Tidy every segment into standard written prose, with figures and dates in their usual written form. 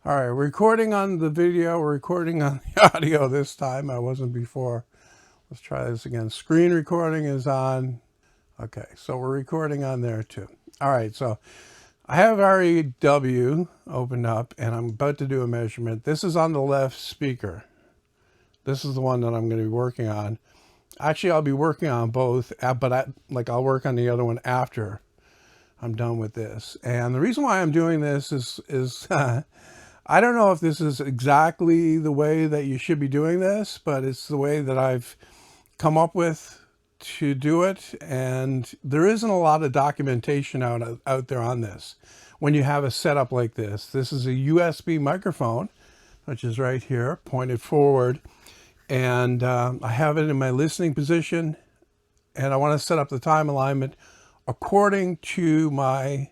All right, recording on the video, recording on the audio this time. I wasn't before. Let's try this again. Screen recording is on. Okay, so we're recording on there too. All right, so I have REW opened up and I'm about to do a measurement. This is on the left speaker. This is the one that I'm going to be working on. Actually, I'll be working on both, but I'll work on the other one after I'm done with this. And the reason why I'm doing this is I don't know if this is exactly the way that you should be doing this, but it's the way that I've come up with to do it. And there isn't a lot of documentation out there on this. When you have a setup like this, this is a USB microphone, which is right here, pointed forward. And I have it in my listening position. And I want to set up the time alignment according to my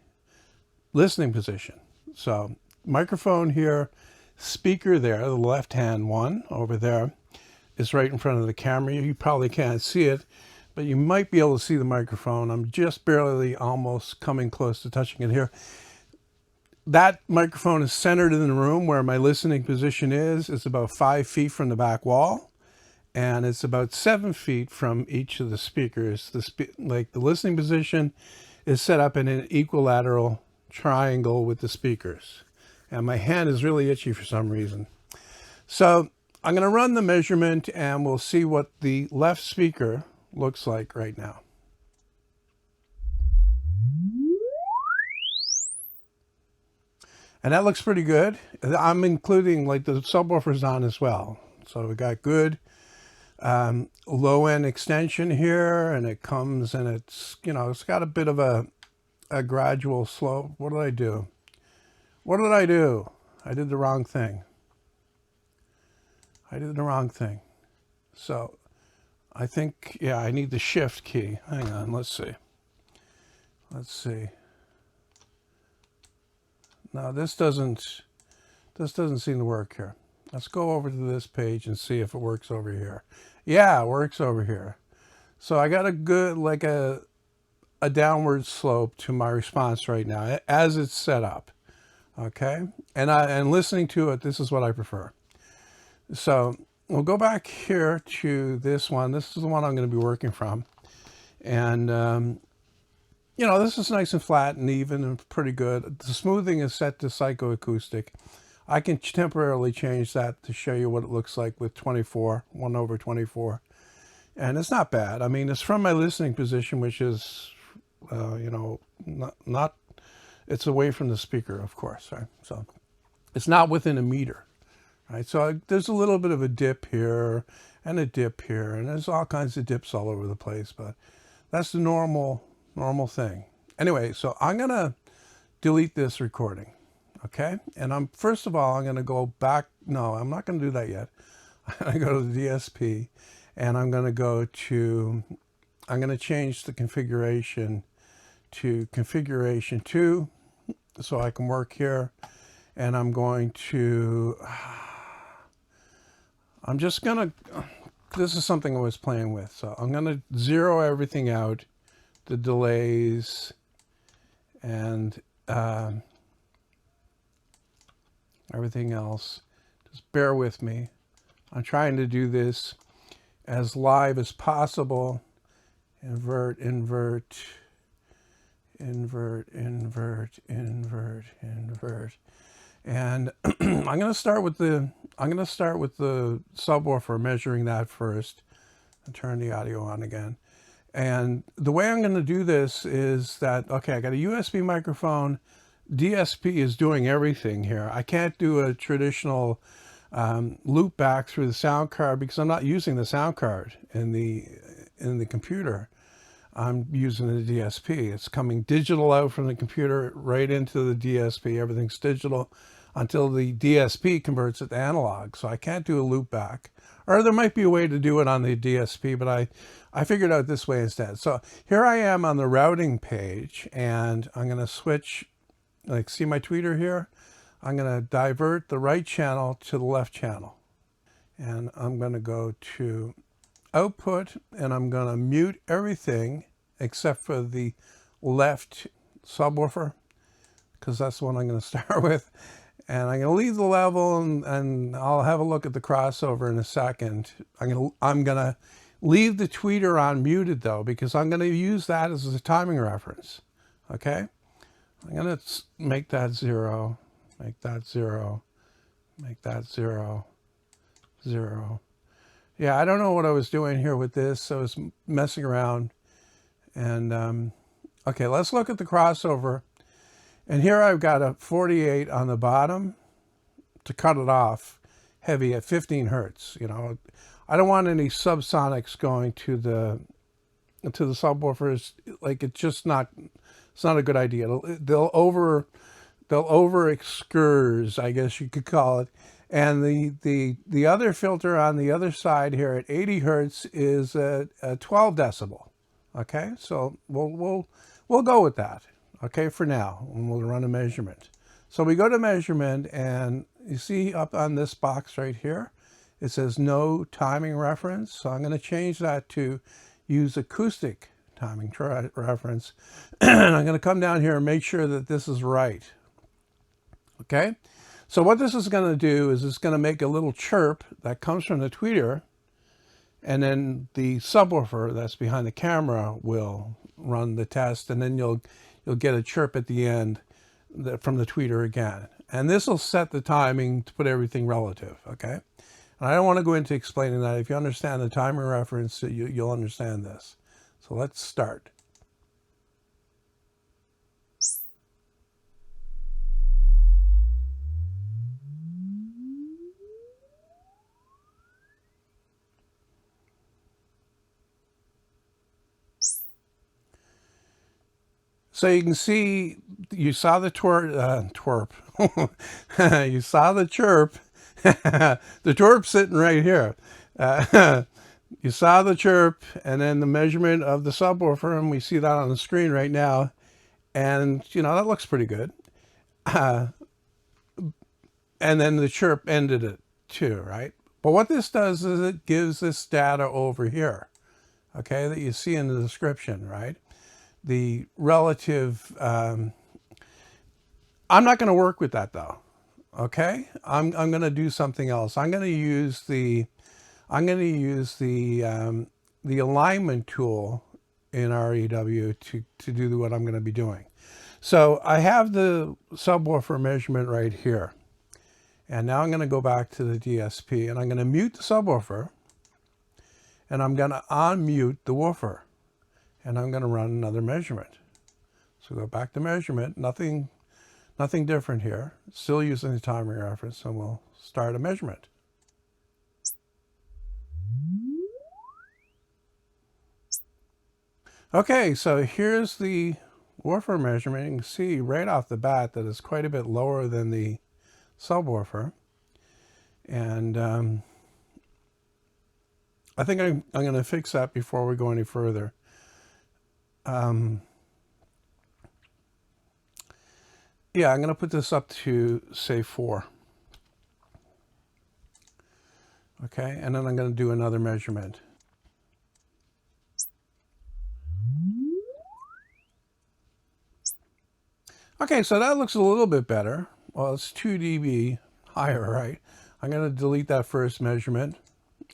listening position. So microphone here, speaker there, the left-hand one over there is right in front of the camera. You probably can't see it, but you might be able to see the microphone. I'm just barely almost coming close to touching it here. That microphone is centered in the room where my listening position is. It's about 5 feet from the back wall, and it's about 7 feet from each of the speakers. The listening position is set up in an equilateral triangle with the speakers. And my hand is really itchy for some reason. So I'm going to run the measurement and we'll see what the left speaker looks like right now. And that looks pretty good. I'm including like the subwoofers on as well. So we got good low end extension here, and it comes and it's, you know, it's got a bit of a gradual slope. What did I do? What did I do? I did the wrong thing. I did the wrong thing. So I think, yeah, I need the shift key. Hang on, let's see. Let's see. No, this doesn't seem to work here. Let's go over to this page and see if it works over here. Yeah, it works over here. So I got a good, like a downward slope to my response right now as it's set up. Okay, and listening to it, this is what I prefer. So we'll go back here to this one. This is the one I'm going to be working from. And, you know, this is nice and flat and even and pretty good. The smoothing is set to Acoustic. I can temporarily change that to show you what it looks like with 24, 1/24. And it's not bad. I mean, it's from my listening position, which is, you know, not it's away from the speaker, of course, right? So it's not within a meter, right? So there's a little bit of a dip here and a dip here, and there's all kinds of dips all over the place, but that's the normal thing. Anyway, so I'm gonna delete this recording, okay? And first of all, I'm gonna go back. No, I'm not gonna do that yet. I'm gonna go to the DSP, and I'm gonna change the configuration to configuration 2. So I can work here, and I'm just gonna, this is something I was playing with. So I'm gonna zero everything out, the delays, and everything else. Just bear with me. I'm trying to do this as live as possible. Invert, invert, invert, invert, invert, invert. And I'm going to start with the subwoofer, measuring that first, and turn the audio on again. And the way I'm going to do this is that, okay, I got a USB microphone. DSP is doing everything here. I can't do a traditional loop back through the sound card because I'm not using the sound card in the computer. I'm using the DSP. It's coming digital out from the computer right into the DSP. Everything's digital until the DSP converts it to analog. So I can't do a loop back. Or there might be a way to do it on the DSP, but I figured out this way instead. So here I am on the routing page, and I'm going to switch, like, see my tweeter here? I'm going to divert the right channel to the left channel. And I'm going to go to output, and I'm going to mute everything except for the left subwoofer, because that's the one I'm going to start with. And I'm going to leave the level, and I'll have a look at the crossover in a second. I'm gonna leave the tweeter on muted though, because I'm going to use that as a timing reference. Okay, I'm going to make that 0, make that 0, make that 0, 0. Yeah, I don't know what I was doing here with this, so I was messing around. And okay, let's look at the crossover. And here I've got a 48 on the bottom to cut it off heavy at 15 hertz. You know, I don't want any subsonics going to the subwoofers. Like, it's just not, it's not a good idea. They'll over excurse, I guess you could call it. And the other filter on the other side here at 80 hertz is a 12 decibel. Okay, so we'll go with that. Okay, for now, and we'll run a measurement. So we go to measurement, and you see up on this box right here, it says no timing reference. So I'm going to change that to use acoustic timing reference. And I'm going to come down here and make sure that this is right. Okay, so what this is going to do is it's going to make a little chirp that comes from the tweeter, and then the subwoofer that's behind the camera will run the test, and then you'll get a chirp at the end from the tweeter again. And this will set the timing to put everything relative, okay? And I don't want to go into explaining that. If you understand the timing reference, you'll understand this. So let's start. So you can see, you saw the twerp. You saw the chirp. The twerp's sitting right here. You saw the chirp, and then the measurement of the subwoofer, and we see that on the screen right now. And, you know, that looks pretty good. And then the chirp ended it too, right? But what this does is it gives this data over here, okay, that you see in the description, right? The relative, I'm not going to work with that though. Okay, I'm going to do something else. I'm going to use the alignment tool in REW to do what I'm going to be doing. So I have the subwoofer measurement right here, and now I'm going to go back to the DSP, and I'm going to mute the subwoofer, and I'm going to unmute the woofer. And I'm going to run another measurement. So go back to measurement, nothing different here. Still using the timing reference, and we'll start a measurement. Okay, so here's the woofer measurement. You can see right off the bat that it's quite a bit lower than the subwoofer. And I think I'm going to fix that before we go any further. Yeah, I'm going to put this up to, say, 4. Okay, and then I'm going to do another measurement. Okay, so that looks a little bit better. Well, it's 2 dB higher, right? I'm going to delete that first measurement.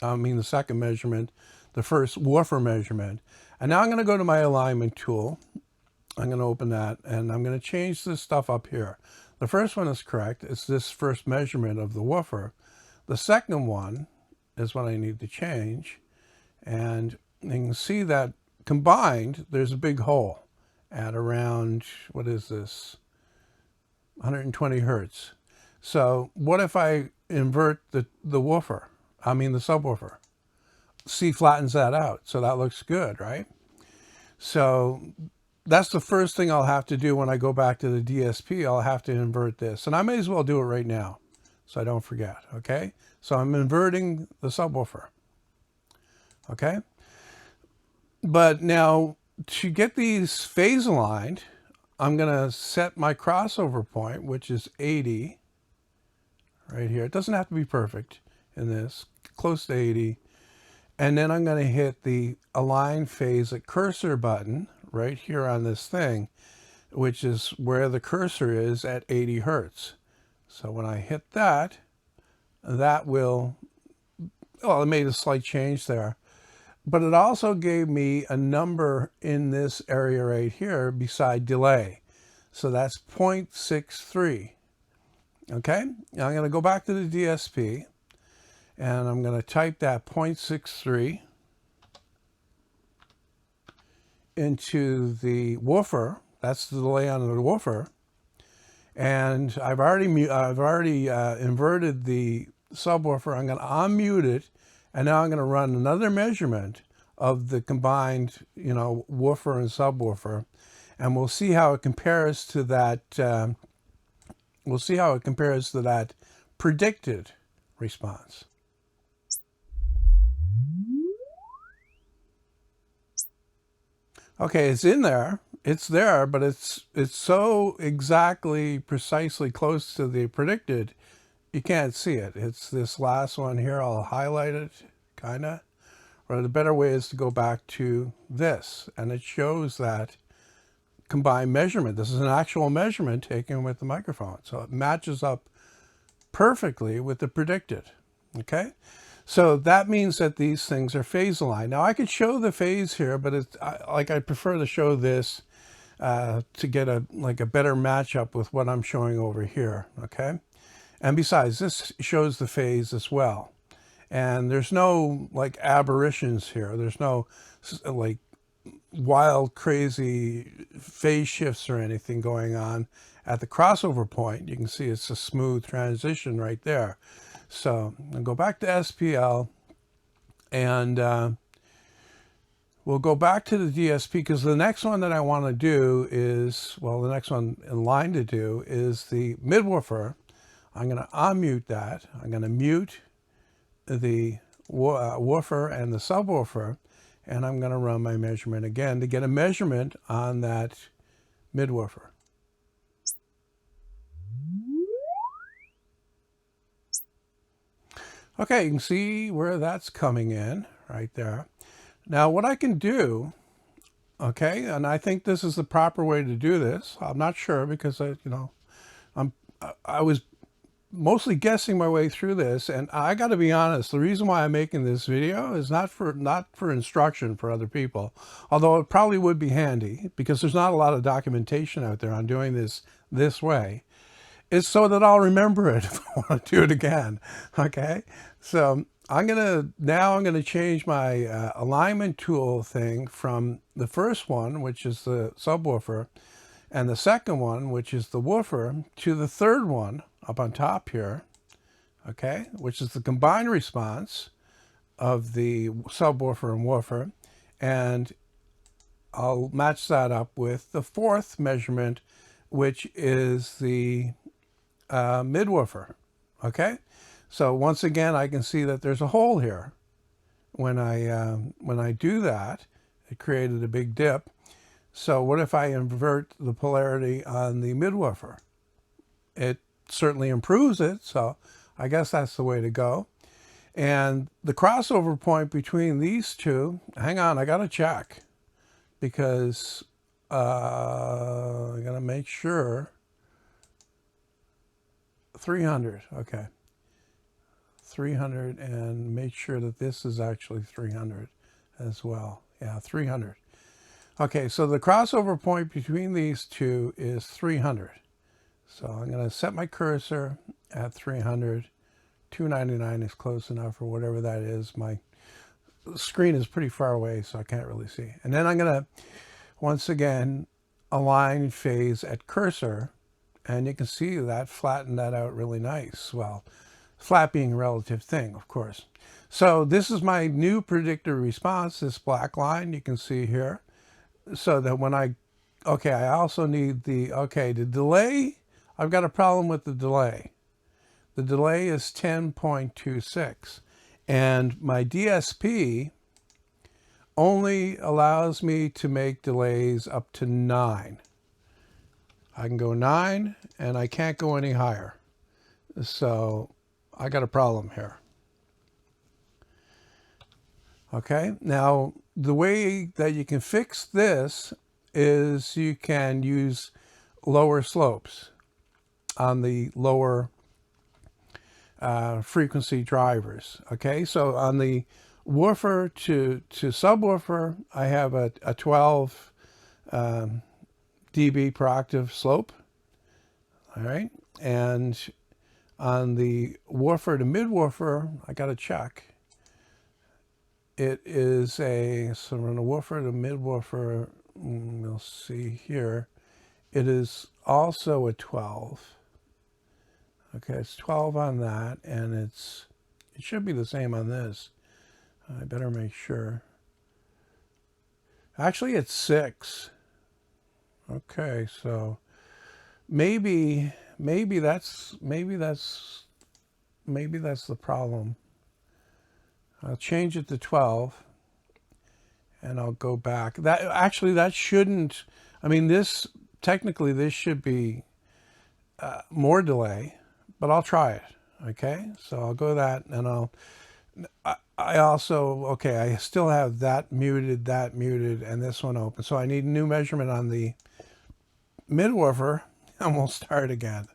The second measurement, the first woofer measurement. And now I'm going to go to my alignment tool. I'm going to open that, and I'm going to change this stuff up here. The first one is correct. It's this first measurement of the woofer. The second one is what I need to change. And you can see that combined, there's a big hole at around, what is this? 120 hertz. So what if I invert the woofer? The subwoofer. C flattens that out. So that looks good, right? So that's the first thing I'll have to do when I go back to the DSP. I'll have to invert this. And I may as well do it right now so I don't forget, okay? So I'm inverting the subwoofer, okay? But now to get these phase aligned, I'm going to set my crossover point, which is 80 right here. It doesn't have to be perfect in this, close to 80. And then I'm going to hit the align phase at cursor button right here on this thing, which is where the cursor is at 80 hertz. So when I hit that, that will, well, it made a slight change there. But it also gave me a number in this area right here beside delay. So that's 0.63. Okay, now I'm going to go back to the DSP and I'm going to type that 0.63 into the woofer. That's the delay on the woofer. And I've already inverted the subwoofer. I'm going to unmute it, and now I'm going to run another measurement of the combined, woofer and subwoofer, and we'll see how it compares to that. We'll see how it compares to that predicted response. Okay, it's in there. It's there, but it's so exactly, precisely close to the predicted, you can't see it. It's this last one here. I'll highlight it, kind of. Or the better way is to go back to this, and it shows that combined measurement. This is an actual measurement taken with the microphone. So it matches up perfectly with the predicted, okay? So that means that these things are phase aligned. Now I could show the phase here, but I prefer to show this to get a better matchup with what I'm showing over here, okay? And besides, this shows the phase as well. And there's no aberrations here. There's no wild, crazy phase shifts or anything going on at the crossover point. You can see it's a smooth transition right there. So I'll go back to SPL, and we'll go back to the DSP, because the next one that I want to do is, well, the next one in line to do is the midwoofer. I'm going to unmute that. I'm going to mute the woofer and the subwoofer, and I'm going to run my measurement again to get a measurement on that midwoofer. Okay, you can see where that's coming in right there. Now what I can do, okay, and I think this is the proper way to do this. I'm not sure, because I was mostly guessing my way through this, and I got to be honest, the reason why I'm making this video is not for instruction for other people, although it probably would be handy, because there's not a lot of documentation out there on doing this way. It's so that I'll remember it if I want to do it again. Okay, so I'm gonna change my alignment tool thing from the first one, which is the subwoofer, and the second one, which is the woofer, to the third one up on top here, okay, which is the combined response of the subwoofer and woofer, and I'll match that up with the fourth measurement, which is the midwoofer. Okay, so once again I can see that there's a hole here. When I do that, it created a big dip. So what if I invert the polarity on the midwoofer? It certainly improves it, so I guess that's the way to go. And the crossover point between these two, hang on, I gotta check, because I gotta make sure. 300, okay. 300, and make sure that this is actually 300 as well. Yeah, 300. Okay, so the crossover point between these two is 300. So I'm going to set my cursor at 300. 299 is close enough, or whatever that is. My screen is pretty far away, so I can't really see. And then I'm going to, once again, align phase at cursor. And you can see that flattened that out really nice. Well, flat being a relative thing, of course. So this is my new predictor response, this black line you can see here. So that when I also need the delay. I've got a problem with the delay. The delay is 10.26. And my DSP only allows me to make delays up to 9. I can go 9, and I can't go any higher. So I got a problem here. Okay, now the way that you can fix this is you can use lower slopes on the lower frequency drivers. Okay, so on the woofer to subwoofer, I have a 12 dB per octave slope. All right, and on the woofer to mid woofer, I got to check. It is a, so on the woofer to mid woofer, we'll see here, it is also a 12. Okay, it's 12 on that, and it should be the same on this. I better make sure. Actually, it's 6. Okay, so maybe that's the problem. I'll change it to 12, and I'll go back. That shouldn't. I mean, this technically this should be more delay, but I'll try it. Okay, so I'll go that, and I also, okay, I still have that muted, and this one open. So I need a new measurement on the mid-woofer, and we'll start again.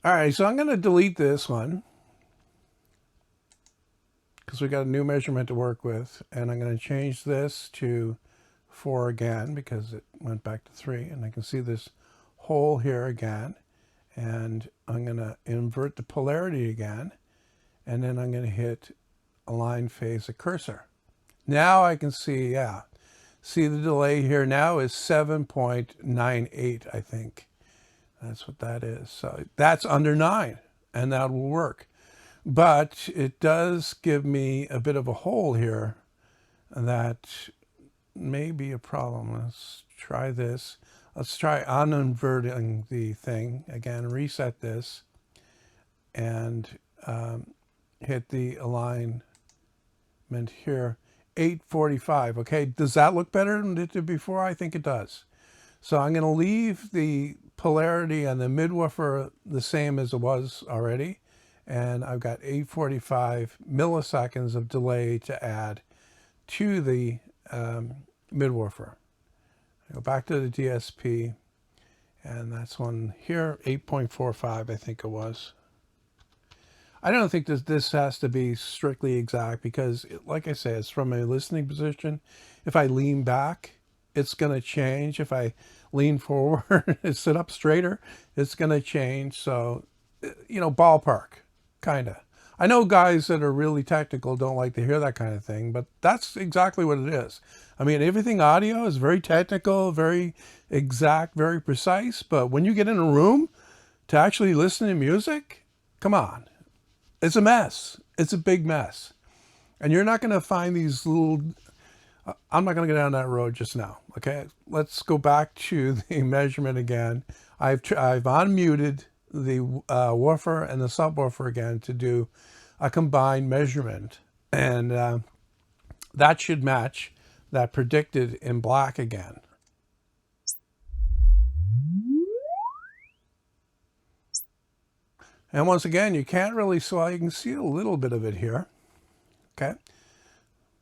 All right, so I'm going to delete this one because we got a new measurement to work with, and I'm going to change this to 4 again because it went back to 3, and I can see this hole here again, and I'm going to invert the polarity again, and then I'm going to hit align phase of cursor. Now I can see, yeah, see the delay here now is 7.98, I think. That's what that is. So that's under 9, and that will work. But it does give me a bit of a hole here that may be a problem. Let's try this. Let's try uninverting the thing. Again, reset this, and hit the alignment here. 845. Okay, does that look better than it did before? I think it does. So I'm going to leave the polarity on the mid-woofer the same as it was already, and I've got 845 milliseconds of delay to add to the mid-woofer. Go back to the DSP, and that's one here, 8.45 I think it was. I don't think this has to be strictly exact because, like I said, it's from a listening position. If I lean back, it's going to change. If I lean forward and sit up straighter, it's going to change. So, you know, ballpark, kind of. I know guys that are really technical don't like to hear that kind of thing, but that's exactly what it is. I mean, everything audio is very technical, very exact, very precise. But when you get in a room to actually listen to music, come on. It's a mess. It's a big mess. And you're not going to find these little... I'm not going to go down that road just now. Okay, let's go back to the measurement again. I've unmuted the woofer and the subwoofer again to do a combined measurement. And that should match that predicted in black again. And once again, you can't really, so you can see a little bit of it here, okay,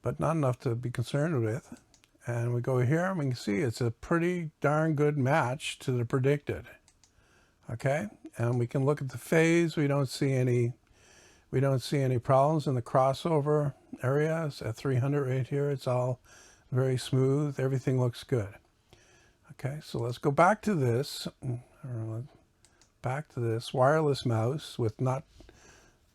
but not enough to be concerned with. And we go here, and we can see it's a pretty darn good match to the predicted, okay. And we can look at the phase. We don't see any problems in the crossover areas at 300 right here. It's all very smooth. Everything looks good. Okay, so let's go back to this. Back to this wireless mouse with not,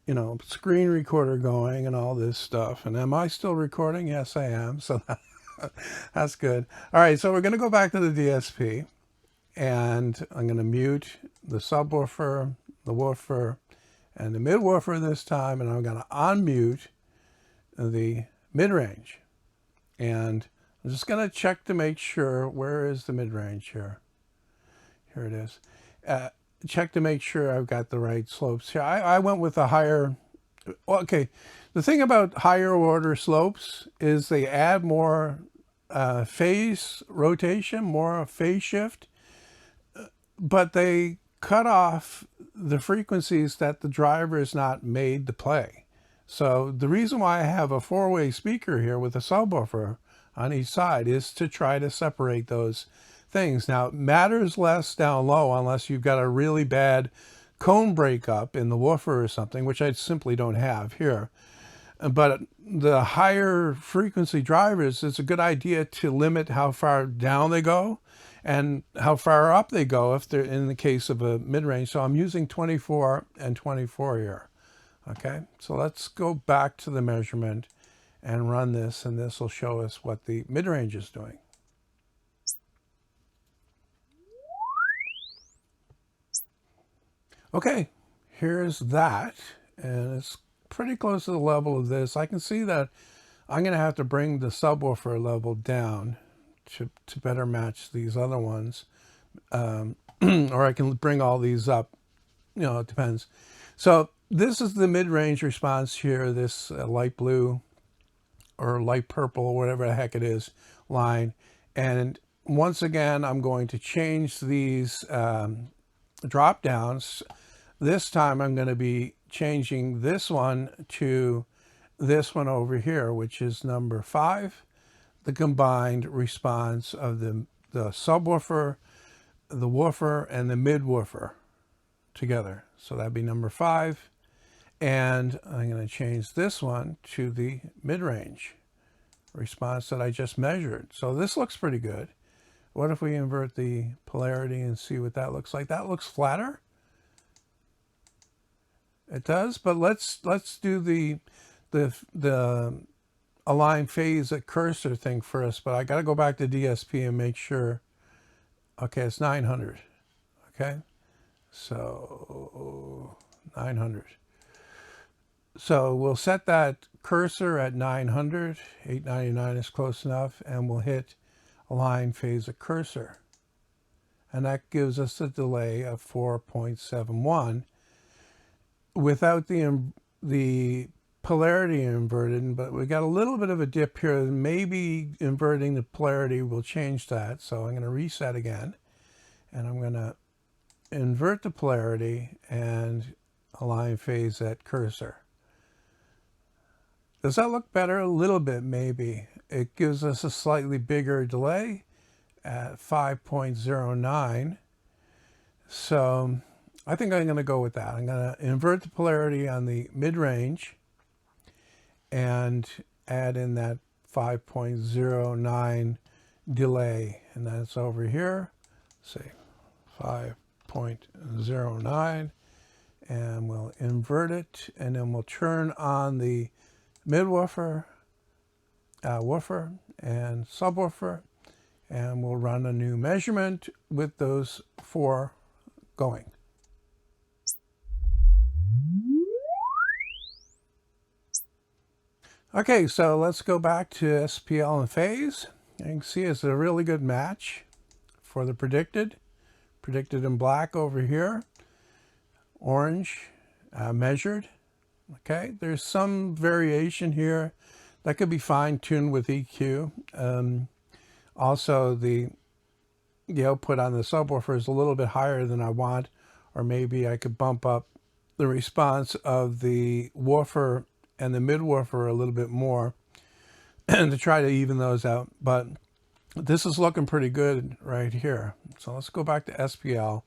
you know, screen recorder going and all this stuff. And am I still recording? Yes, I am. So that's good. All right, so we're going to go back to the DSP, and I'm going to mute the subwoofer, the woofer, and the mid-woofer this time, and I'm going to unmute the mid-range. And I'm just going to check to make sure, where is the mid-range here? Here it is. Check to make sure I've got the right slopes here. I went with a higher, okay, the thing about higher order slopes is they add more phase rotation, more phase shift, but they cut off the frequencies that the driver is not made to play. So the reason why I have a 4-way speaker here with a subwoofer on each side is to try to separate those things. Now, it matters less down low unless you've got a really bad cone breakup in the woofer or something, which I simply don't have here. But the higher frequency drivers, it's a good idea to limit how far down they go and how far up they go if they're in the case of a mid-range. So I'm using 24 and 24 here. Okay, so let's go back to the measurement and run this, and this will show us what the mid-range is doing. Okay, here's that, and it's pretty close to the level of this. I can see that I'm going to have to bring the subwoofer level down to better match these other ones, or I can bring all these up. You know, it depends. So this is the mid-range response here, this light blue or light purple or whatever the heck it is line. And once again, I'm going to change these drop downs. This time I'm going to be changing this one to this one over here, which is number 5, the combined response of the subwoofer, the woofer, and the mid-woofer together. So that'd be number 5. And I'm going to change this one to the mid-range response that I just measured. So this looks pretty good. What if we invert the polarity and see what that looks like? That looks flatter. It does, but let's do the align phase at cursor thing first. But I got to go back to DSP and make sure. Okay, it's 900. Okay, so 900. So we'll set that cursor at 900. 899 is close enough, and we'll hit align phase at cursor, and that gives us a delay of 4.71 without the polarity inverted. But we got a little bit of a dip here. Maybe inverting the polarity will change that. So I'm going to reset again, and I'm going to invert the polarity and align phase at cursor. Does that look better? A little bit, maybe. It gives us a slightly bigger delay at 5.09. So I think I'm going to go with that. I'm going to invert the polarity on the mid-range and add in that 5.09 delay. And that's over here. Say 5.09. And we'll invert it. And then we'll turn on the mid-woofer, woofer, and subwoofer. And we'll run a new measurement with those 4 going. Okay, so let's go back to SPL and phase. You can see it's a really good match for the predicted in black over here, orange measured. Okay, there's some variation here that could be fine-tuned with EQ. Also, the output on the subwoofer is a little bit higher than I want, or maybe I could bump up the response of the woofer and the mid-woofer a little bit more and to try to even those out. But this is looking pretty good right here. So let's go back to SPL.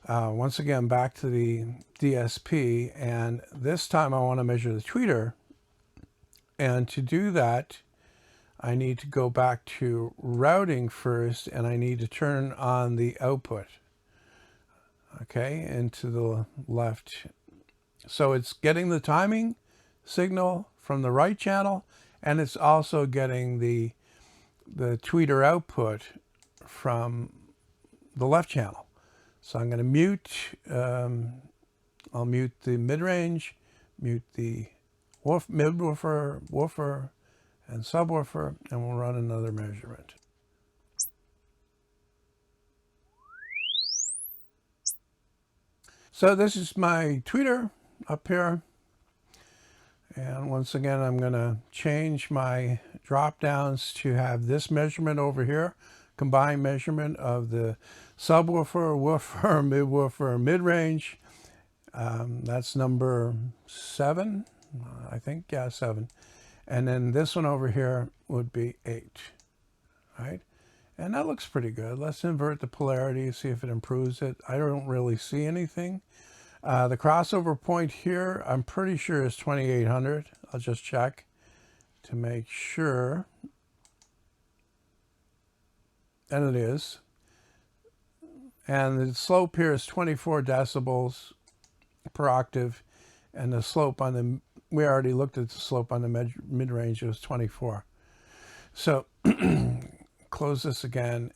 Once again, back to the DSP, and this time I want to measure the tweeter. And to do that, I need to go back to routing first, and I need to turn on the output. Okay, and to the left. So it's getting the timing signal from the right channel, and it's also getting the tweeter output from the left channel. So I'm going to mute, I'll mute the mid-range, mute the mid-woofer, woofer, and subwoofer, and we'll run another measurement. So this is my tweeter up here. And once again, I'm going to change my drop downs to have this measurement over here, combined measurement of the subwoofer, woofer, mid-woofer, mid-range. That's number 7, I think. Yeah, 7. And then this one over here would be 8, right? And that looks pretty good. Let's invert the polarity, see if it improves it. I don't really see anything. The crossover point here, I'm pretty sure is 2800. I'll just check to make sure. And it is. And the slope here is 24 decibels per octave. And the slope on the, we already looked at the slope on the mid-range, it was 24. So close this again,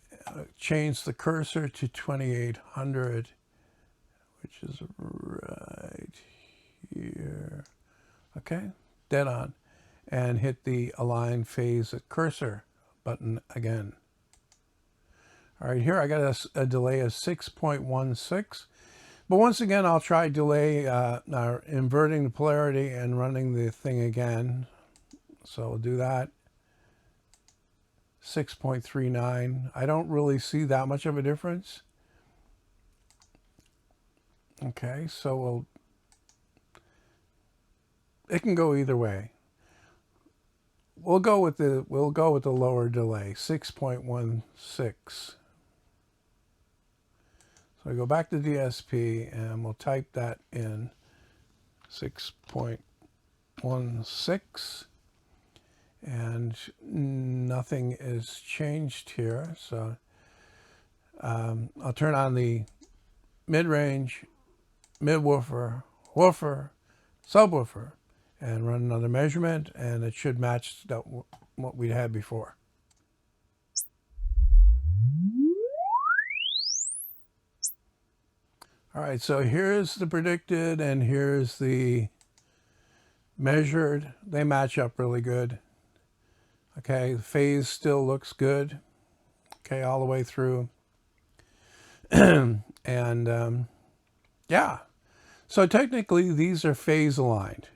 change the cursor to 2800, which is right here. Okay, dead on. And hit the align phase at cursor button again. All right, here I got a delay of 6.16. But once again, I'll try delay, inverting the polarity and running the thing again. So we'll do that. 6.39. I don't really see that much of a difference. Okay, so it can go either way. We'll go with the lower delay, 6.16. So I go back to DSP and we'll type that in, 6.16, and nothing is changed here. So I'll turn on the mid-range, mid-woofer, woofer, subwoofer, and run another measurement, and it should match what we had before. All right, so here's the predicted and here's the measured. They match up really good. Okay, the phase still looks good. Okay, all the way through. And yeah, so technically these are phase aligned.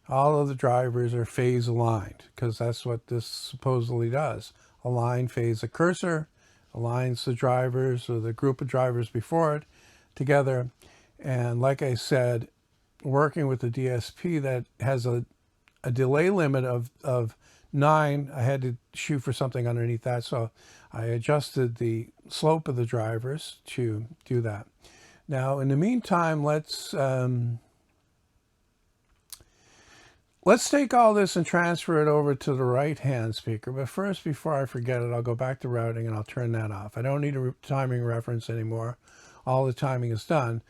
All of the drivers are phase aligned because that's what this supposedly does. Align phase a cursor, aligns the drivers or the group of drivers before it together. And like I said, working with the DSP that has a delay limit of 9, I had to shoot for something underneath that. So I adjusted the slope of the drivers to do that. Now, in the meantime, let's take all this and transfer it over to the right-hand speaker. But first, before I forget it, I'll go back to routing and I'll turn that off. I don't need a timing reference anymore. All the timing is done.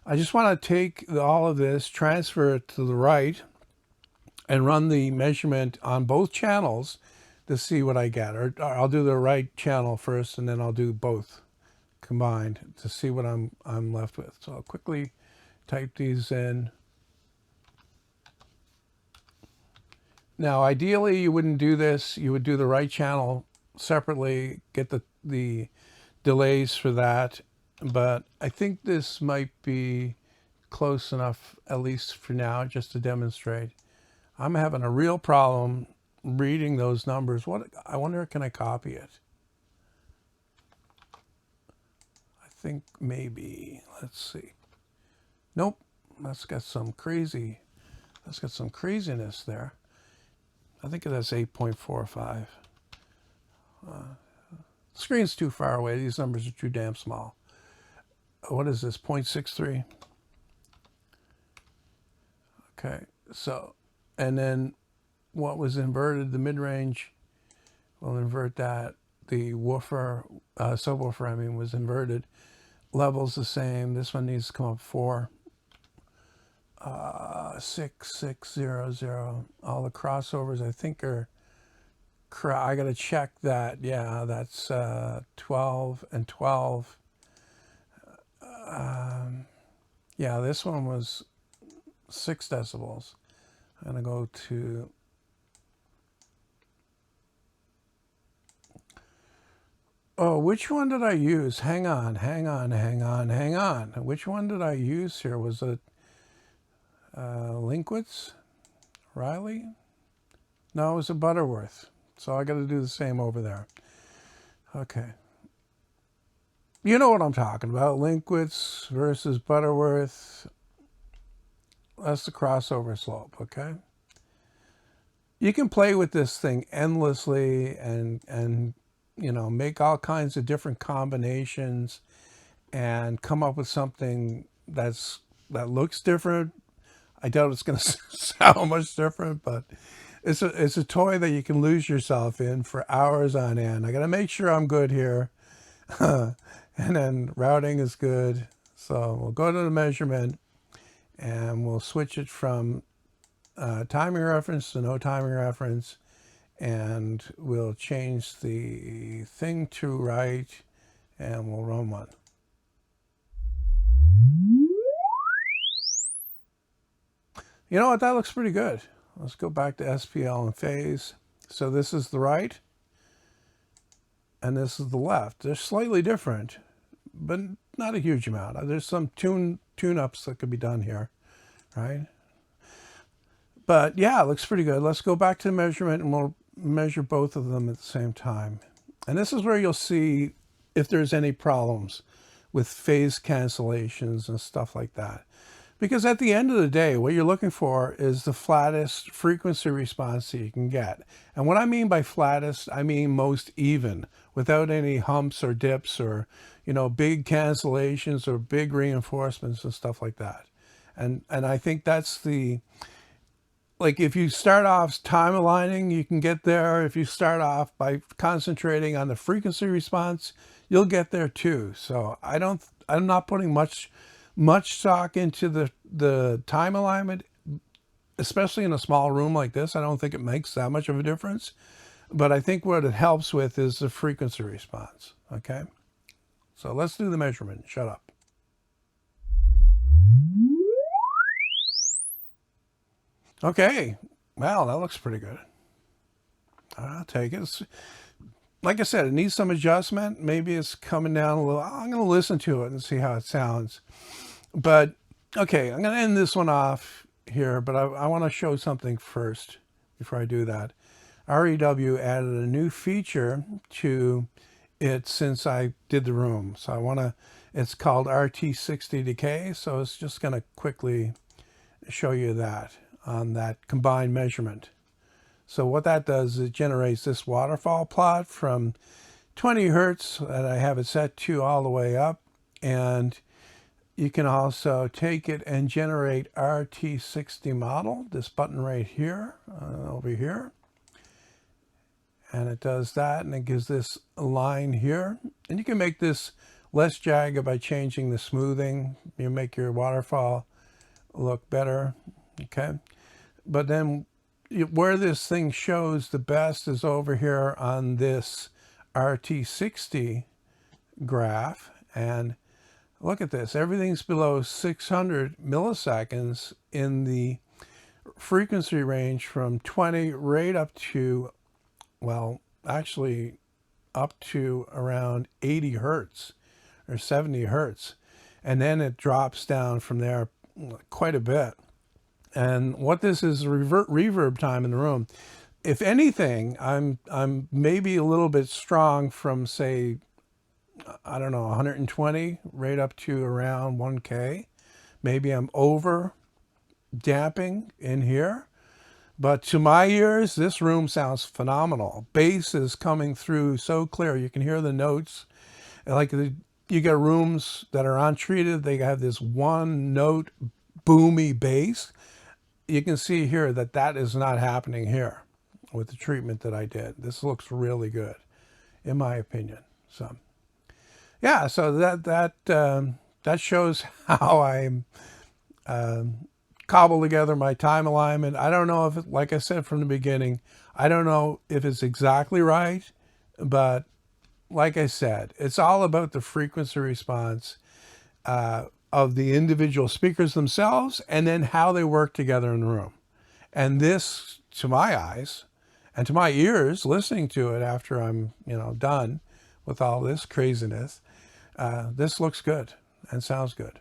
I just want to take all of this, transfer it to the right, and run the measurement on both channels to see what I get. Or I'll do the right channel first, and then I'll do both combined to see what I'm left with. So I'll quickly type these in. Now, ideally, you wouldn't do this. You would do the right channel separately, get the delays for that. But I think this might be close enough, at least for now, just to demonstrate. I'm having a real problem reading those numbers. I wonder, can I copy it? I think maybe. Let's see. Nope. That's got some craziness there. I think that's 8.45. Screen's too far away. These numbers are too damn small. What is this, 0.63? Okay, so, and then what was inverted, the mid-range, we'll invert that. The woofer, subwoofer, I mean, was inverted. Level's the same. This one needs to come up 4. 6600. All the crossovers, I think, are, I got to check that. Yeah, that's 12 and 12. Yeah, this one was 6 decibels. I'm going to go to which one did I use? Hang on. Which one did I use here? Was it Linkwitz? Riley? No, it was a Butterworth. So I got to do the same over there. Okay. You know what I'm talking about. Linkwitz versus Butterworth. That's the crossover slope, okay? You can play with this thing endlessly and you know, make all kinds of different combinations and come up with something that looks different. I doubt it's going to sound much different, but it's a toy that you can lose yourself in for hours on end. I got to make sure I'm good here. And then routing is good. So we'll go to the measurement and we'll switch it from timing reference to no timing reference. And we'll change the thing to right and we'll run one. You know what, that looks pretty good. Let's go back to SPL and phase. So this is the right and this is the left. They're slightly different, but not a huge amount. There's some tune-ups that could be done here, right? But yeah, it looks pretty good. Let's go back to the measurement and we'll measure both of them at the same time. And this is where you'll see if there's any problems with phase cancellations and stuff like that. Because at the end of the day, what you're looking for is the flattest frequency response that you can get. And what I mean by flattest, I mean most even, without any humps or dips or, you know, big cancellations or big reinforcements and stuff like that. And I think that's the, like, if you start off time aligning, you can get there. If you start off by concentrating on the frequency response, you'll get there too. So I'm not putting much stock into the time alignment, especially in a small room like this. I don't think it makes that much of a difference, but I think what it helps with is the frequency response. Okay, so let's do the measurement. Shut up. Okay, well, that looks pretty good. I'll take it. Like I said, it needs some adjustment. Maybe it's coming down a little. I'm going to listen to it and see how it sounds. But, okay, I'm going to end this one off here, but I want to show something first before I do that. REW added a new feature to it since I did the room. So it's called Rt60 Decay, so it's just going to quickly show you that on that combined measurement. So what that does is it generates this waterfall plot from 20 hertz that I have it set to all the way up. And you can also take it and generate Rt60 model, this button right here, over here. And it does that, and it gives this line here. And you can make this less jagged by changing the smoothing. You make your waterfall look better, okay? But then where this thing shows the best is over here on this Rt60 graph. And look at this, everything's below 600 milliseconds in the frequency range from 20 right up to, well, actually up to around 80 hertz or 70 hertz. And then it drops down from there quite a bit. And what this is reverb time in the room. If anything, I'm maybe a little bit strong from, say, I don't know, 120 right up to around 1K. Maybe I'm over damping in here. But to my ears, this room sounds phenomenal. Bass is coming through so clear. You can hear the notes. Like you get rooms that are untreated, they have this one note boomy bass. You can see here that that is not happening here with the treatment that I did. This looks really good, in my opinion. So, yeah, so that shows how I cobble together my time alignment. I don't know if, like I said from the beginning, I don't know if it's exactly right, but like I said, it's all about the frequency response of the individual speakers themselves and then how they work together in the room. And this, to my eyes and to my ears, listening to it after I'm, done with all this craziness, this looks good and sounds good.